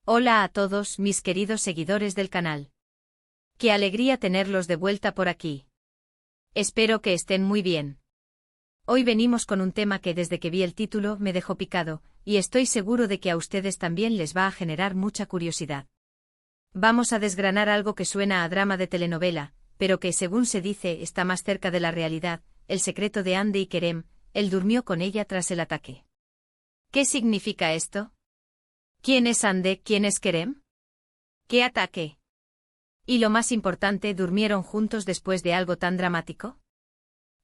Hola a todos mis queridos seguidores del canal. Qué alegría tenerlos de vuelta por aquí. Espero que estén muy bien. Hoy venimos con un tema que desde que vi el título me dejó picado, y estoy seguro de que a ustedes también les va a generar mucha curiosidad. Vamos a desgranar algo que suena a drama de telenovela, pero que según se dice está más cerca de la realidad, el secreto de Hande y Kerem. Él durmió con ella tras el ataque. ¿Qué significa esto? ¿Quién es Hande? ¿Quién es Kerem? ¿Qué ataque? Y lo más importante, ¿durmieron juntos después de algo tan dramático?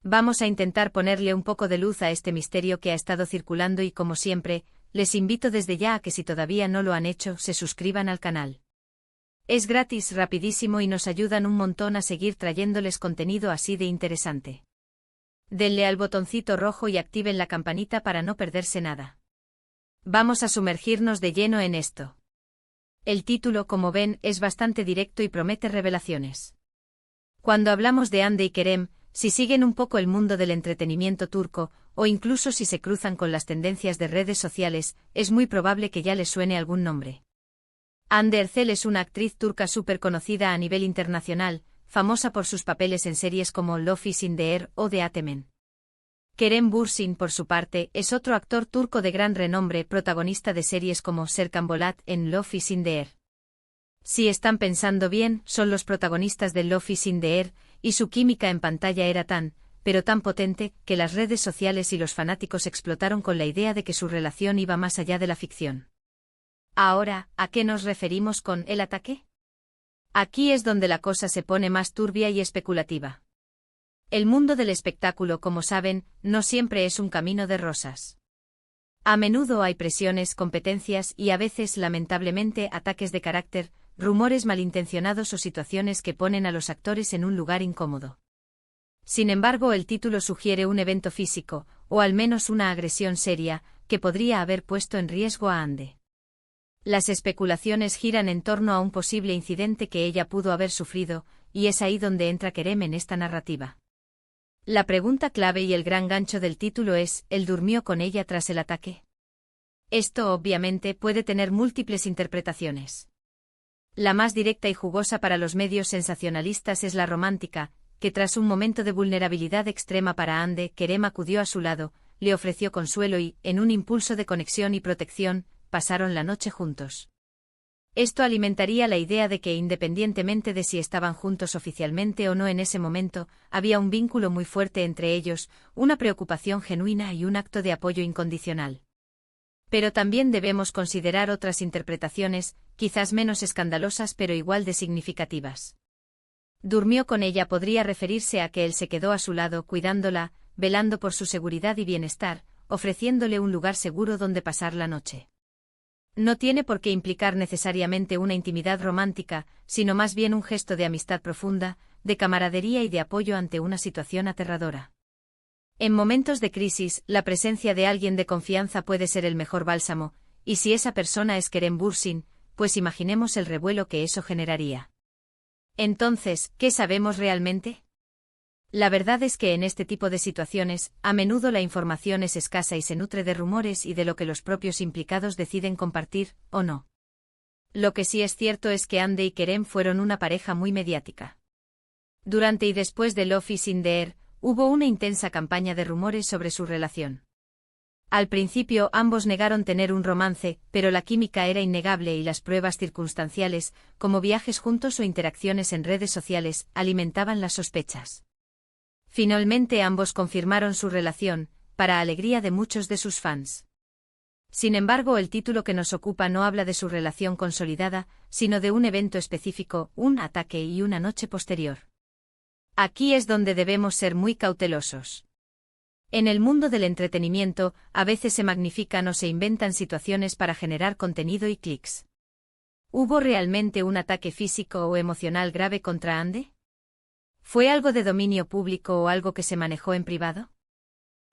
Vamos a intentar ponerle un poco de luz a este misterio que ha estado circulando y como siempre, les invito desde ya a que si todavía no lo han hecho, se suscriban al canal. Es gratis, rapidísimo y nos ayudan un montón a seguir trayéndoles contenido así de interesante. Denle al botoncito rojo y activen la campanita para no perderse nada. Vamos a sumergirnos de lleno en esto. El título, como ven, es bastante directo y promete revelaciones. Cuando hablamos de Hande y Kerem, si siguen un poco el mundo del entretenimiento turco, o incluso si se cruzan con las tendencias de redes sociales, es muy probable que ya les suene algún nombre. Hande Erçel es una actriz turca súper conocida a nivel internacional, famosa por sus papeles en series como Love is in the Air o The Atamen. Kerem Bürsin, por su parte, es otro actor turco de gran renombre, protagonista de series como Serkan Bolat en Love is in the Air. Si están pensando bien, son los protagonistas de Love is in the Air, y su química en pantalla era tan, pero tan potente, que las redes sociales y los fanáticos explotaron con la idea de que su relación iba más allá de la ficción. Ahora, ¿a qué nos referimos con el ataque? Aquí es donde la cosa se pone más turbia y especulativa. El mundo del espectáculo, como saben, no siempre es un camino de rosas. A menudo hay presiones, competencias y a veces, lamentablemente, ataques de carácter, rumores malintencionados o situaciones que ponen a los actores en un lugar incómodo. Sin embargo, el título sugiere un evento físico, o al menos una agresión seria, que podría haber puesto en riesgo a Hande. Las especulaciones giran en torno a un posible incidente que ella pudo haber sufrido, y es ahí donde entra Kerem en esta narrativa. La pregunta clave y el gran gancho del título es, ¿él durmió con ella tras el ataque? Esto obviamente puede tener múltiples interpretaciones. La más directa y jugosa para los medios sensacionalistas es la romántica, que tras un momento de vulnerabilidad extrema para Hande, Kerem acudió a su lado, le ofreció consuelo y, en un impulso de conexión y protección, pasaron la noche juntos. Esto alimentaría la idea de que independientemente de si estaban juntos oficialmente o no en ese momento, había un vínculo muy fuerte entre ellos, una preocupación genuina y un acto de apoyo incondicional. Pero también debemos considerar otras interpretaciones, quizás menos escandalosas pero igual de significativas. Durmió con ella podría referirse a que él se quedó a su lado cuidándola, velando por su seguridad y bienestar, ofreciéndole un lugar seguro donde pasar la noche. No tiene por qué implicar necesariamente una intimidad romántica, sino más bien un gesto de amistad profunda, de camaradería y de apoyo ante una situación aterradora. En momentos de crisis, la presencia de alguien de confianza puede ser el mejor bálsamo, y si esa persona es Kerem Bürsin, pues imaginemos el revuelo que eso generaría. Entonces, ¿qué sabemos realmente? La verdad es que en este tipo de situaciones, a menudo la información es escasa y se nutre de rumores y de lo que los propios implicados deciden compartir, o no. Lo que sí es cierto es que Hande y Kerem fueron una pareja muy mediática. Durante y después de Love is in the Air, hubo una intensa campaña de rumores sobre su relación. Al principio ambos negaron tener un romance, pero la química era innegable y las pruebas circunstanciales, como viajes juntos o interacciones en redes sociales, alimentaban las sospechas. Finalmente ambos confirmaron su relación, para alegría de muchos de sus fans. Sin embargo, el título que nos ocupa no habla de su relación consolidada, sino de un evento específico, un ataque y una noche posterior. Aquí es donde debemos ser muy cautelosos. En el mundo del entretenimiento, a veces se magnifican o se inventan situaciones para generar contenido y clics. ¿Hubo realmente un ataque físico o emocional grave contra Hande? ¿Fue algo de dominio público o algo que se manejó en privado?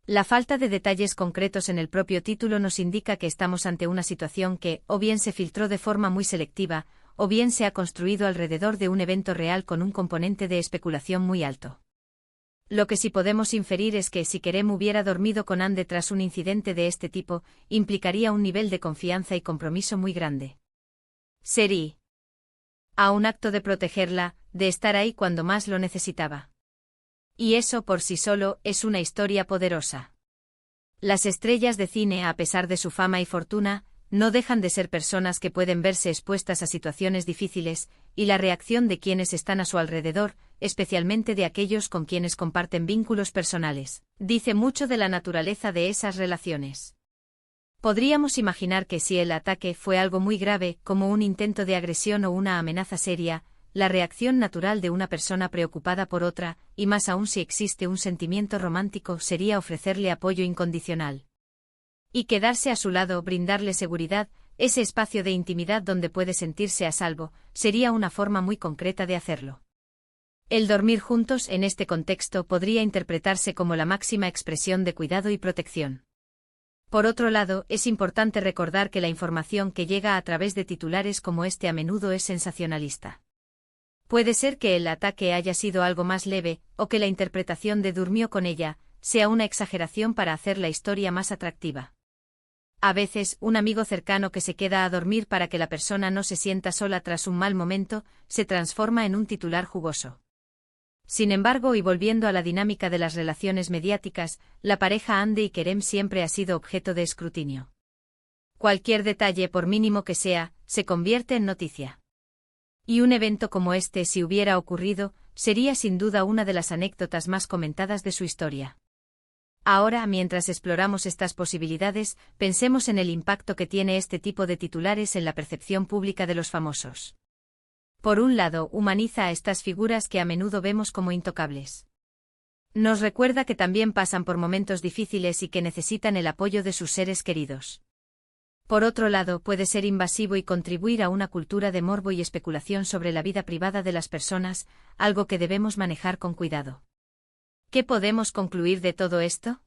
La falta de detalles concretos en el propio título nos indica que estamos ante una situación que, o bien se filtró de forma muy selectiva, o bien se ha construido alrededor de un evento real con un componente de especulación muy alto. Lo que sí podemos inferir es que si Kerem hubiera dormido con Hande tras un incidente de este tipo, implicaría un nivel de confianza y compromiso muy grande. Sería a un acto de protegerla, de estar ahí cuando más lo necesitaba. Y eso por sí solo es una historia poderosa. Las estrellas de cine, a pesar de su fama y fortuna, no dejan de ser personas que pueden verse expuestas a situaciones difíciles, y la reacción de quienes están a su alrededor, especialmente de aquellos con quienes comparten vínculos personales, dice mucho de la naturaleza de esas relaciones. Podríamos imaginar que si el ataque fue algo muy grave, como un intento de agresión o una amenaza seria, la reacción natural de una persona preocupada por otra, y más aún si existe un sentimiento romántico, sería ofrecerle apoyo incondicional. Y quedarse a su lado, brindarle seguridad, ese espacio de intimidad donde puede sentirse a salvo, sería una forma muy concreta de hacerlo. El dormir juntos en este contexto podría interpretarse como la máxima expresión de cuidado y protección. Por otro lado, es importante recordar que la información que llega a través de titulares como este a menudo es sensacionalista. Puede ser que el ataque haya sido algo más leve, o que la interpretación de durmió con ella sea una exageración para hacer la historia más atractiva. A veces, un amigo cercano que se queda a dormir para que la persona no se sienta sola tras un mal momento, se transforma en un titular jugoso. Sin embargo, y volviendo a la dinámica de las relaciones mediáticas, la pareja Andy y Kerem siempre ha sido objeto de escrutinio. Cualquier detalle, por mínimo que sea, se convierte en noticia. Y un evento como este, si hubiera ocurrido, sería sin duda una de las anécdotas más comentadas de su historia. Ahora, mientras exploramos estas posibilidades, pensemos en el impacto que tiene este tipo de titulares en la percepción pública de los famosos. Por un lado, humaniza a estas figuras que a menudo vemos como intocables. Nos recuerda que también pasan por momentos difíciles y que necesitan el apoyo de sus seres queridos. Por otro lado, puede ser invasivo y contribuir a una cultura de morbo y especulación sobre la vida privada de las personas, algo que debemos manejar con cuidado. ¿Qué podemos concluir de todo esto?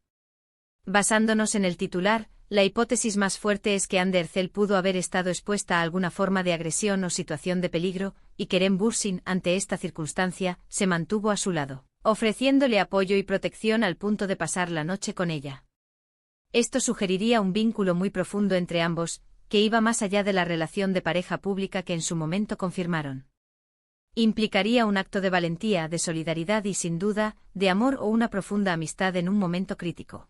Basándonos en el titular, la hipótesis más fuerte es que Andercel pudo haber estado expuesta a alguna forma de agresión o situación de peligro, y Kerem Bürsin, ante esta circunstancia, se mantuvo a su lado, ofreciéndole apoyo y protección al punto de pasar la noche con ella. Esto sugeriría un vínculo muy profundo entre ambos, que iba más allá de la relación de pareja pública que en su momento confirmaron. Implicaría un acto de valentía, de solidaridad y, sin duda, de amor o una profunda amistad en un momento crítico.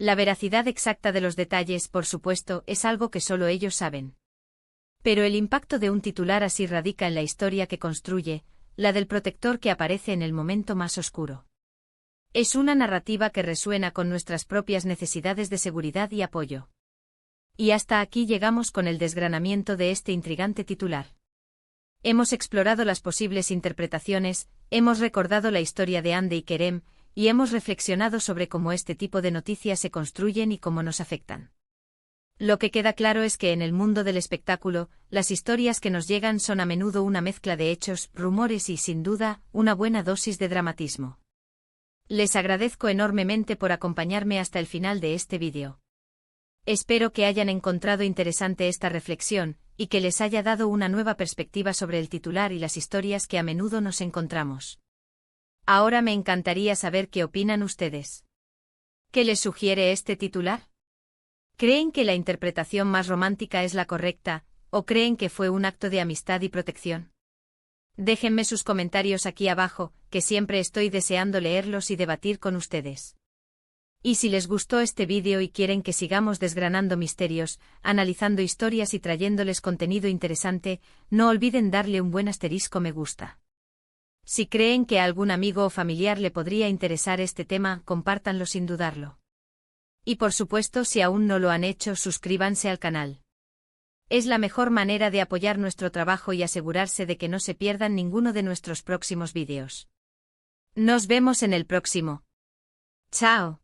La veracidad exacta de los detalles, por supuesto, es algo que solo ellos saben. Pero el impacto de un titular así radica en la historia que construye, la del protector que aparece en el momento más oscuro. Es una narrativa que resuena con nuestras propias necesidades de seguridad y apoyo. Y hasta aquí llegamos con el desgranamiento de este intrigante titular. Hemos explorado las posibles interpretaciones, hemos recordado la historia de Andy y Kerem, y hemos reflexionado sobre cómo este tipo de noticias se construyen y cómo nos afectan. Lo que queda claro es que en el mundo del espectáculo, las historias que nos llegan son a menudo una mezcla de hechos, rumores y, sin duda, una buena dosis de dramatismo. Les agradezco enormemente por acompañarme hasta el final de este vídeo. Espero que hayan encontrado interesante esta reflexión, y que les haya dado una nueva perspectiva sobre el titular y las historias que a menudo nos encontramos. Ahora me encantaría saber qué opinan ustedes. ¿Qué les sugiere este titular? ¿Creen que la interpretación más romántica es la correcta, o creen que fue un acto de amistad y protección? Déjenme sus comentarios aquí abajo, que siempre estoy deseando leerlos y debatir con ustedes. Y si les gustó este vídeo y quieren que sigamos desgranando misterios, analizando historias y trayéndoles contenido interesante, no olviden darle un buen asterisco me gusta. Si creen que a algún amigo o familiar le podría interesar este tema, compártanlo sin dudarlo. Y por supuesto, si aún no lo han hecho, suscríbanse al canal. Es la mejor manera de apoyar nuestro trabajo y asegurarse de que no se pierdan ninguno de nuestros próximos vídeos. Nos vemos en el próximo. ¡Chao!